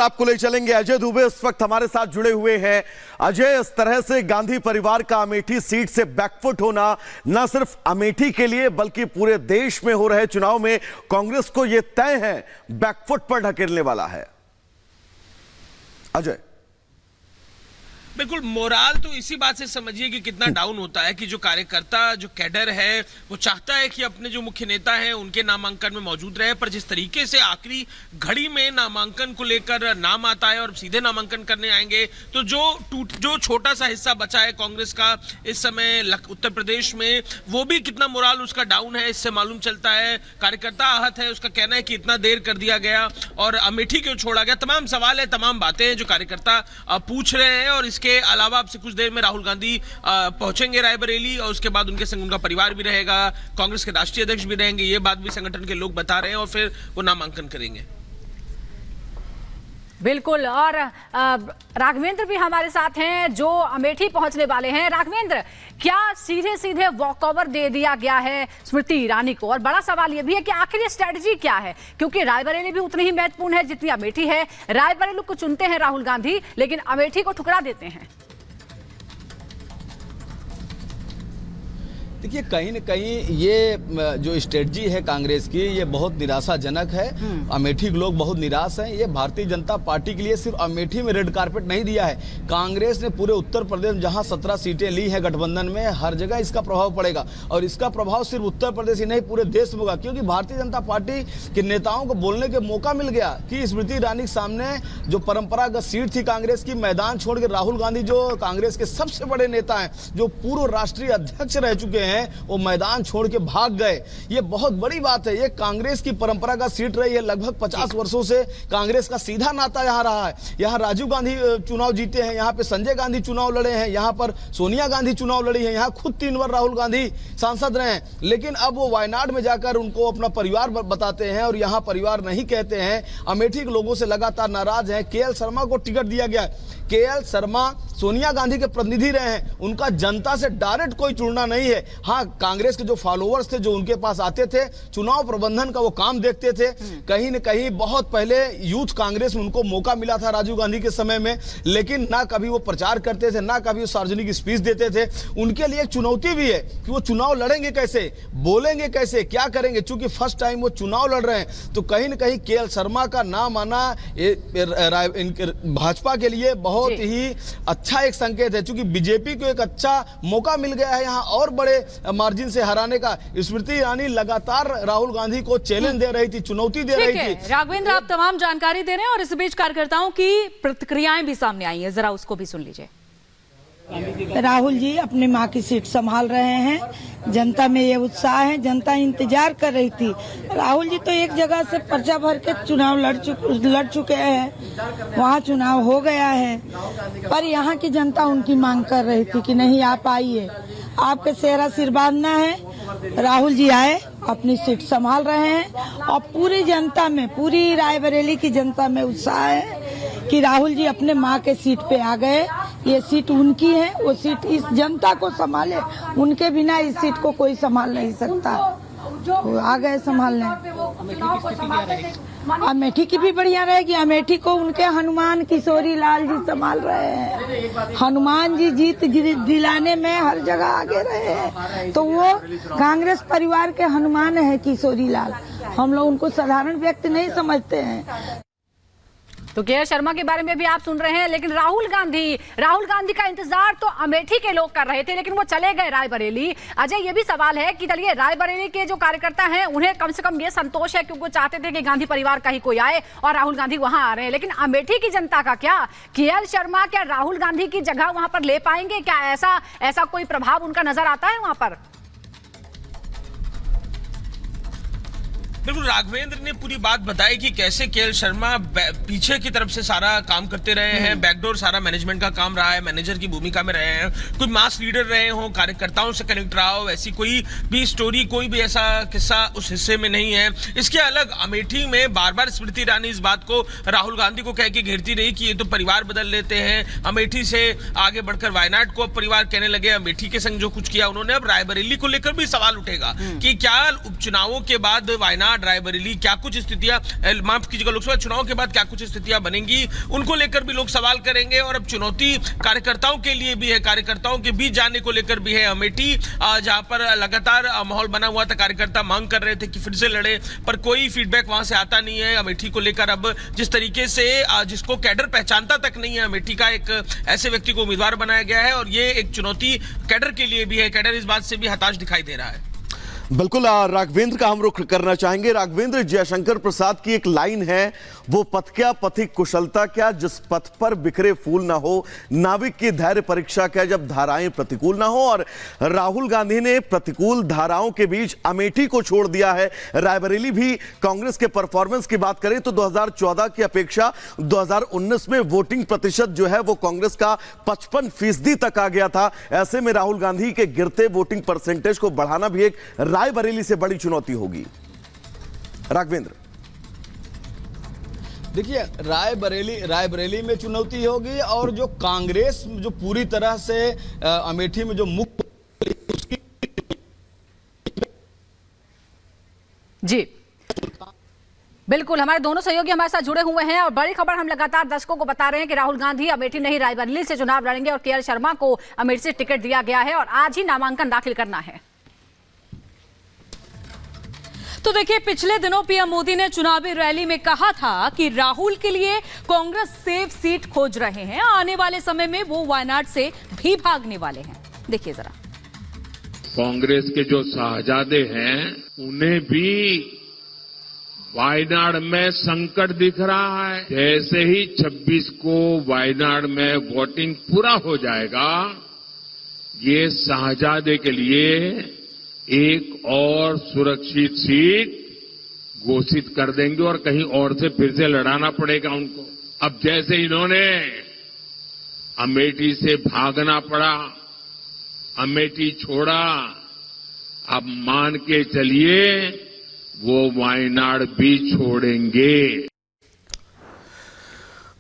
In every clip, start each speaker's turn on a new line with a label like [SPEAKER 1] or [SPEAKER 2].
[SPEAKER 1] पर आपको ले चलेंगे। अजय दुबे इस वक्त हमारे साथ जुड़े हुए हैं। अजय, इस तरह से गांधी परिवार का अमेठी सीट से बैकफुट होना न सिर्फ अमेठी के लिए बल्कि पूरे देश में हो रहे चुनाव में कांग्रेस को यह तय है बैकफुट पर ढकेलने वाला है। अजय,
[SPEAKER 2] बिल्कुल, मोराल तो इसी बात से समझिए कि कितना डाउन होता है कि जो कार्यकर्ता, जो कैडर है, वो चाहता है कि अपने जो मुख्य नेता हैं उनके नामांकन में मौजूद रहे, पर जिस तरीके से आखिरी घड़ी में नामांकन को लेकर नाम आता है और सीधे नामांकन करने आएंगे, तो जो छोटा सा हिस्सा बचा है कांग्रेस का इस समय उत्तर प्रदेश में, वो भी कितना मोराल उसका डाउन है इससे मालूम चलता है। कार्यकर्ता आहत है, उसका कहना है कि इतना देर कर दिया गया और अमेठी क्यों छोड़ा गया। तमाम सवाल है, तमाम बातें हैं जो कार्यकर्ता पूछ रहे हैं। और इसके अलावा आपसे कुछ देर में राहुल गांधी पहुंचेंगे रायबरेली और उसके बाद उनके संग उनका परिवार भी रहेगा, कांग्रेस के राष्ट्रीय अध्यक्ष भी रहेंगे, ये बात भी संगठन के लोग बता रहे हैं, और फिर वो नामांकन करेंगे।
[SPEAKER 3] बिल्कुल, और राघवेंद्र भी हमारे साथ हैं जो अमेठी पहुंचने वाले हैं। राघवेंद्र, क्या सीधे सीधे वॉकओवर दे दिया गया है स्मृति ईरानी को? और बड़ा सवाल यह भी है कि आखिर ये स्ट्रेटजी क्या है, क्योंकि रायबरेली भी उतनी ही महत्वपूर्ण है जितनी अमेठी है। रायबरेली को चुनते हैं राहुल गांधी, लेकिन अमेठी को ठुकरा देते हैं।
[SPEAKER 4] देखिए, कहीं न कहीं ये जो स्ट्रेटजी है कांग्रेस की, ये बहुत निराशाजनक है। अमेठी के लोग बहुत निराश हैं। ये भारतीय जनता पार्टी के लिए सिर्फ अमेठी में रेड कारपेट नहीं दिया है। कांग्रेस ने पूरे उत्तर प्रदेश में जहां 17 सीटें ली हैं गठबंधन में, हर जगह इसका प्रभाव पड़ेगा। और इसका प्रभाव सिर्फ उत्तर प्रदेश ही नहीं, पूरे देश में होगा, क्योंकि भारतीय जनता पार्टी के नेताओं को बोलने के मौका मिल गया कि स्मृति ईरानी के सामने जो परंपरागत सीट थी कांग्रेस की, मैदान छोड़ के राहुल गांधी जो कांग्रेस के सबसे बड़े नेता हैं, जो पूर्व राष्ट्रीय अध्यक्ष रह चुके हैं, वो मैदान छोड़ के भाग गए। ये बहुत बड़ी बात है। ये कांग्रेस की परंपरा का सीट रही है। लगभग 50 वर्षों से कांग्रेस का सीधा नाता यहाँ रहा है। यहाँ राजीव गांधी चुनाव जीते हैं, यहाँ पे संजय गांधी चुनाव लड़े हैं, यहाँ पर सोनिया गांधी चुनाव लड़ी है, यहाँ खुद 3 बार राहुल गांधी सांसद रहे हैं। लेकिन अब वो वायनाड में जाकर उनको अपना परिवार बताते हैं और यहाँ परिवार नहीं कहते हैं। अमेठी के लोगों से लगातार नाराज हैं। केएल शर्मा को टिकट दिया गया। केएल शर्मा सोनिया गांधी के प्रतिनिधि रहे हैं, उनका जनता से डायरेक्ट कोई जुड़ना नहीं है। हाँ, कांग्रेस के जो फॉलोअर्स थे, जो उनके पास आते थे, चुनाव प्रबंधन का वो काम देखते थे। कहीं न कहीं बहुत पहले यूथ कांग्रेस में उनको मौका मिला था राजीव गांधी के समय में, लेकिन ना कभी वो प्रचार करते थे, ना कभी वो सार्वजनिक स्पीच देते थे। उनके लिए एक चुनौती भी है कि वो चुनाव लड़ेंगे कैसे, बोलेंगे कैसे, क्या करेंगे। चूंकि फर्स्ट टाइम वो चुनाव लड़ रहे हैं, तो कहीं न कहीं केएल शर्मा का नाम आना भाजपा के लिए बहुत ही अच्छा एक संकेत है। चूंकि बीजेपी को एक अच्छा मौका मिल गया है यहाँ और बड़े मार्जिन से हराने का। स्मृति ईरानी लगातार राहुल गांधी को चैलेंज दे रही थी, चुनौती दे रही थी।
[SPEAKER 5] राघवेंद्र, आप तमाम जानकारी दे रहे हैं और इस बीच कार्यकर्ताओं की प्रतिक्रियाएं भी सामने आई है, जरा उसको भी सुन लीजिए।
[SPEAKER 6] राहुल जी अपनी माँ की सीट संभाल रहे हैं। जनता में ये उत्साह है, जनता इंतजार कर रही थी। राहुल जी तो एक जगह से पर्चा भर के चुनाव लड़ चुके हैं, वहाँ चुनाव हो गया है, पर यहाँ की जनता उनकी मांग कर रही थी कि नहीं, आप आइए, आपके सेहरा सिर बांधना है। राहुल जी आए, अपनी सीट संभाल रहे हैं और पूरी जनता में, पूरी रायबरेली की जनता में उत्साह है कि राहुल जी अपने माँ के सीट पे आ गए। ये सीट उनकी है, वो सीट इस जनता को संभाले, उनके बिना इस सीट को कोई संभाल नहीं सकता। वो आ गए संभालने। अमेठी की भी बढ़िया रहेगी। अमेठी को उनके हनुमान किशोरी लाल जी संभाल रहे हैं। हनुमान जी जीत दिलाने में हर जगह आगे रहे हैं, तो वो कांग्रेस परिवार के हनुमान है किशोरी लाल। हम लोग उनको साधारण व्यक्ति नहीं समझते हैं।
[SPEAKER 3] तो केएल शर्मा के बारे में भी आप सुन रहे हैं, लेकिन राहुल गांधी का इंतजार तो अमेठी के लोग कर रहे थे, लेकिन वो चले गए रायबरेली। अजय, ये भी सवाल है कि चलिए रायबरेली के जो कार्यकर्ता हैं उन्हें कम से कम ये संतोष है, क्योंकि वो चाहते थे कि गांधी परिवार का ही कोई आए और राहुल गांधी वहां आ रहे हैं। लेकिन अमेठी की जनता का क्या? केएल शर्मा क्या राहुल गांधी की जगह वहां पर ले पाएंगे? क्या ऐसा कोई प्रभाव उनका नजर आता है वहां पर?
[SPEAKER 2] बिल्कुल, राघवेंद्र ने पूरी बात बताई कि कैसे केएल शर्मा पीछे की तरफ से सारा काम करते रहे हैं, बैकडोर सारा मैनेजमेंट का काम रहा है, मैनेजर की भूमिका में रहे हैं, कोई मास लीडर रहे हों, कार्यकर्ताओं से कनेक्ट रहा हो, ऐसी कोई भी स्टोरी, कोई भी ऐसा किस्सा उस हिस्से में नहीं है। इसके अलग अमेठी में बार बार स्मृति ईरानी इस बात को राहुल गांधी को कह के घेरती रही कि ये तो परिवार बदल लेते हैं। अमेठी से आगे बढ़कर वायनाड को अब परिवार कहने लगे। अमेठी के संग जो कुछ किया उन्होंने, अब रायबरेली को लेकर भी सवाल उठेगा कि क्या उपचुनावों के बाद वायनाड वायनाड, रायबरेली, क्या कुछ स्थितियां, माफ कीजिएगा, लोकसभा चुनाव के बाद क्या कुछ स्थितियां बनेंगी, उनको लेकर भी लोग सवाल करेंगे। और अब चुनौती कार्यकर्ताओं के लिए भी है, कार्यकर्ताओं के बीच जाने को लेकर भी है। अमेठी जहां पर लगातार माहौल बना हुआ था, कार्यकर्ता मांग कर रहे थे कि फिर से लड़े, पर कोई फीडबैक वहां से आता नहीं है। अमेठी को लेकर अब जिस तरीके से जिसको कैडर पहचानता तक नहीं है, अमेठी का एक ऐसे व्यक्ति को उम्मीदवार बनाया गया है, और ये एक चुनौती कैडर के लिए भी है। कैडर इस बात से भी हताश दिखाई दे रहा है।
[SPEAKER 1] बिल्कुल, राघवेंद्र का हम रुख करना चाहेंगे। राघवेंद्र, जयशंकर प्रसाद की एक लाइन है, वो पथ क्या पथिक कुशलता क्या, जिस पथ पर बिखरे फूल ना हो, नाविक की धैर्य परीक्षा क्या, जब धाराएं प्रतिकूल ना हो। और राहुल गांधी ने प्रतिकूल धाराओं के बीच अमेठी को छोड़ दिया है। रायबरेली भी कांग्रेस के परफॉर्मेंस की बात करें तो 2014 की अपेक्षा 2019 में वोटिंग प्रतिशत जो है वो कांग्रेस का 55% तक आ गया था। ऐसे में राहुल गांधी के गिरते वोटिंग परसेंटेज को बढ़ाना भी एक रायबरेली से बड़ी चुनौती होगी। राघवेंद्र,
[SPEAKER 4] देखिए, रायबरेली में चुनौती होगी, और जो कांग्रेस जो पूरी तरह से अमेठी में जो मुक्त उसकी
[SPEAKER 3] जी बिल्कुल, हमारे दोनों सहयोगी हमारे साथ जुड़े हुए हैं और बड़ी खबर हम लगातार दर्शकों को बता रहे हैं कि राहुल गांधी अमेठी नहीं रायबरेली से चुनाव लड़ेंगे और के.एल. शर्मा को अमेठी से टिकट दिया गया है और आज ही नामांकन दाखिल करना है।
[SPEAKER 5] तो देखिए, पिछले दिनों पीएम मोदी ने चुनावी रैली में कहा था कि राहुल के लिए कांग्रेस सेफ सीट खोज रहे हैं, आने वाले समय में वो वायनाड से भी भागने वाले हैं। देखिए जरा।
[SPEAKER 7] कांग्रेस के जो शाहजादे हैं उन्हें भी वायनाड में संकट दिख रहा है। जैसे ही 26 को वायनाड में वोटिंग पूरा हो जाएगा, ये शाहजादे के लिए एक और सुरक्षित सीट घोषित कर देंगे और कहीं और से फिर से लड़ाना पड़ेगा उनको। अब जैसे इन्होंने अमेठी से भागना पड़ा, अमेठी छोड़ा, अब मान के चलिए वो वायनाड भी छोड़ेंगे।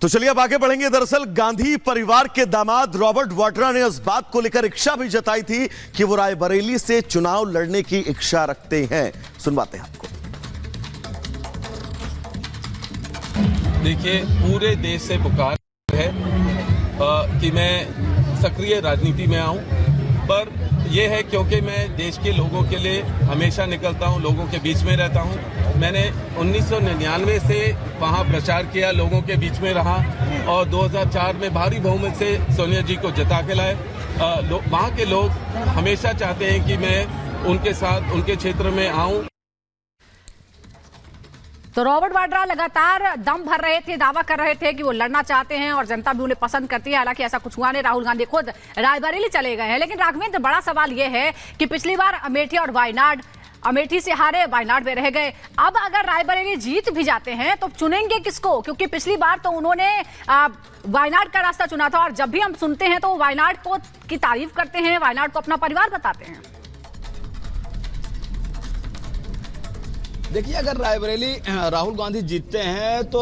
[SPEAKER 1] तो चलिए अब आगे बढ़ेंगे। दरअसल गांधी परिवार के दामाद रॉबर्ट वाड्रा ने इस बात को लेकर इच्छा भी जताई थी कि वो रायबरेली से चुनाव लड़ने की इच्छा रखते हैं। सुनवाते हैं आपको।
[SPEAKER 8] देखिए, पूरे देश से पुकार है कि मैं सक्रिय राजनीति में आऊं, पर यह है क्योंकि मैं देश के लोगों के लिए हमेशा निकलता हूं, लोगों के बीच में रहता हूं। मैंने 1999 से वहां प्रचार किया, लोगों के बीच में रहा और 2004 में भारी बहुमत से सोनिया जी को जिता के लाए। वहां के लोग हमेशा चाहते हैं कि मैं उनके साथ उनके क्षेत्र में आऊं।
[SPEAKER 3] तो रॉबर्ट वाड्रा लगातार दम भर रहे थे, दावा कर रहे थे कि वो लड़ना चाहते हैं और जनता भी उन्हें पसंद करती है। हालांकि ऐसा कुछ हुआ नहीं, राहुल गांधी खुद रायबरेली चले गए हैं। लेकिन राघवेंद्र, बड़ा सवाल यह है कि पिछली बार अमेठी और वायनाड, अमेठी से हारे, वायनाड में रह गए। अब अगर रायबरेली जीत भी जाते हैं तो चुनेंगे किसको? क्योंकि पिछली बार तो उन्होंने वायनाड का रास्ता चुना था और जब भी हम सुनते हैं तो वायनाड को की तारीफ करते हैं, वायनाड को अपना परिवार बताते हैं।
[SPEAKER 4] देखिए, अगर रायबरेली राहुल गांधी जीतते हैं तो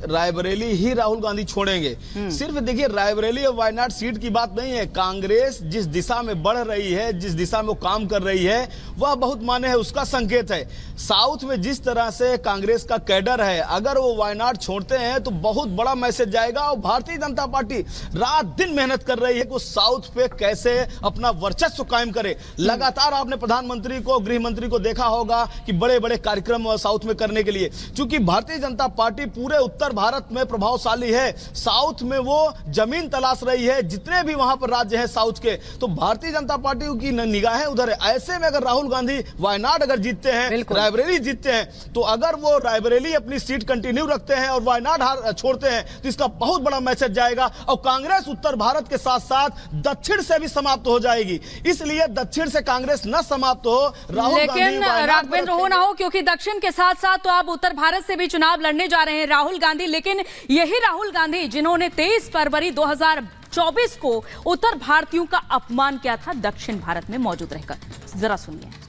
[SPEAKER 4] रायबरेली ही राहुल गांधी छोड़ेंगे। सिर्फ देखिए, रायबरेली और वायनाड सीट की बात नहीं है। कांग्रेस जिस दिशा में बढ़ रही है, जिस दिशा में वो काम कर रही है, वह बहुत माने है, उसका संकेत है। साउथ में जिस तरह से कांग्रेस का कैडर है, अगर वो वायनाड छोड़ते हैं तो बहुत बड़ा मैसेज जाएगा। और भारतीय जनता पार्टी रात दिन मेहनत कर रही है कि साउथ पे कैसे अपना वर्चस्व कायम करे। लगातार आपने प्रधानमंत्री को, गृह मंत्री को देखा होगा कि बड़े बड़े कार्यक्रम साउथ में करने के लिए, चूंकि भारतीय जनता पार्टी पूरे उत्तर भारत में प्रभावशाली है, साउथ में वो जमीन तलाश रही है, जितने भी वहां पर राज्य हैं साउथ के, तो भारतीय जनता पार्टी की निगाहें उधर है। ऐसे में अगर राहुल गांधी वायनाड अगर जीतते हैं, रायबरेली जीतते हैं, तो अगर वो रायबरेली अपनी सीट कंटिन्यू रखते हैं और वायनाड छोड़ते हैं तो इसका बहुत बड़ा मैसेज जाएगा। और कांग्रेस उत्तर भारत के साथ साथ दक्षिण से भी समाप्त हो जाएगी। इसलिए दक्षिण से कांग्रेस न समाप्त हो, राहुल गांधी
[SPEAKER 5] लेकिन राघवेंद्र हो ना हो, क्योंकि दक्षिण के साथ साथ तो आप उत्तर भारत से भी चुनाव लड़ने जा रहे हैं राहुल गांधी। लेकिन यही राहुल गांधी जिन्होंने 23 फरवरी 2024 को उत्तर भारतीयों का अपमान किया था दक्षिण भारत में मौजूद रहकर, जरा सुनिए।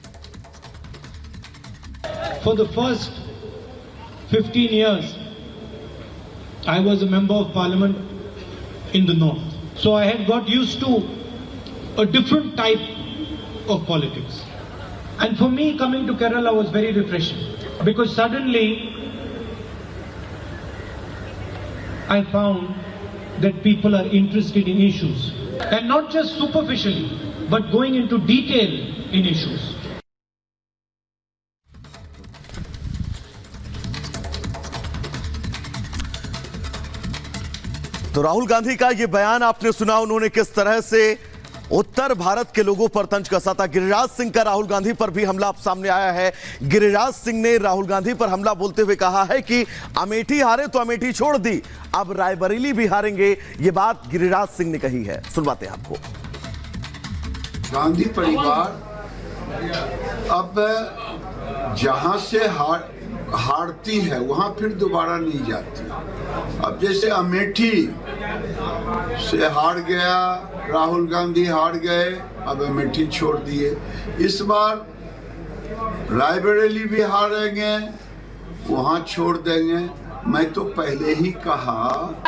[SPEAKER 9] For the first 15 years, I was a member of parliament in the north. So I had got used to a different type of politics. And for me, coming to Kerala was very refreshing. Because suddenly I found that people are interested in issues, and not just superficially, but going into detail in issues.
[SPEAKER 1] तो राहुल गांधी का ये बयान आपने सुना, उन्होंने किस तरह से उत्तर भारत के लोगों पर तंज कसा था। गिरिराज सिंह का राहुल गांधी पर भी हमला अब सामने आया है। गिरिराज सिंह ने राहुल गांधी पर हमला बोलते हुए कहा है कि अमेठी हारे तो अमेठी छोड़ दी, अब रायबरेली भी हारेंगे। ये बात गिरिराज सिंह ने कही है, सुनवाते हैं आपको।
[SPEAKER 10] गांधी परिवार अब जहां से हारती है वहां फिर दोबारा नहीं जाती। अब जैसे अमेठी से हार गया, राहुल गांधी हार गए, अब अमेठी छोड़ दिए। इस बार रायबरेली भी हारेंगे, वहां छोड़ देंगे। मैं तो पहले ही कहा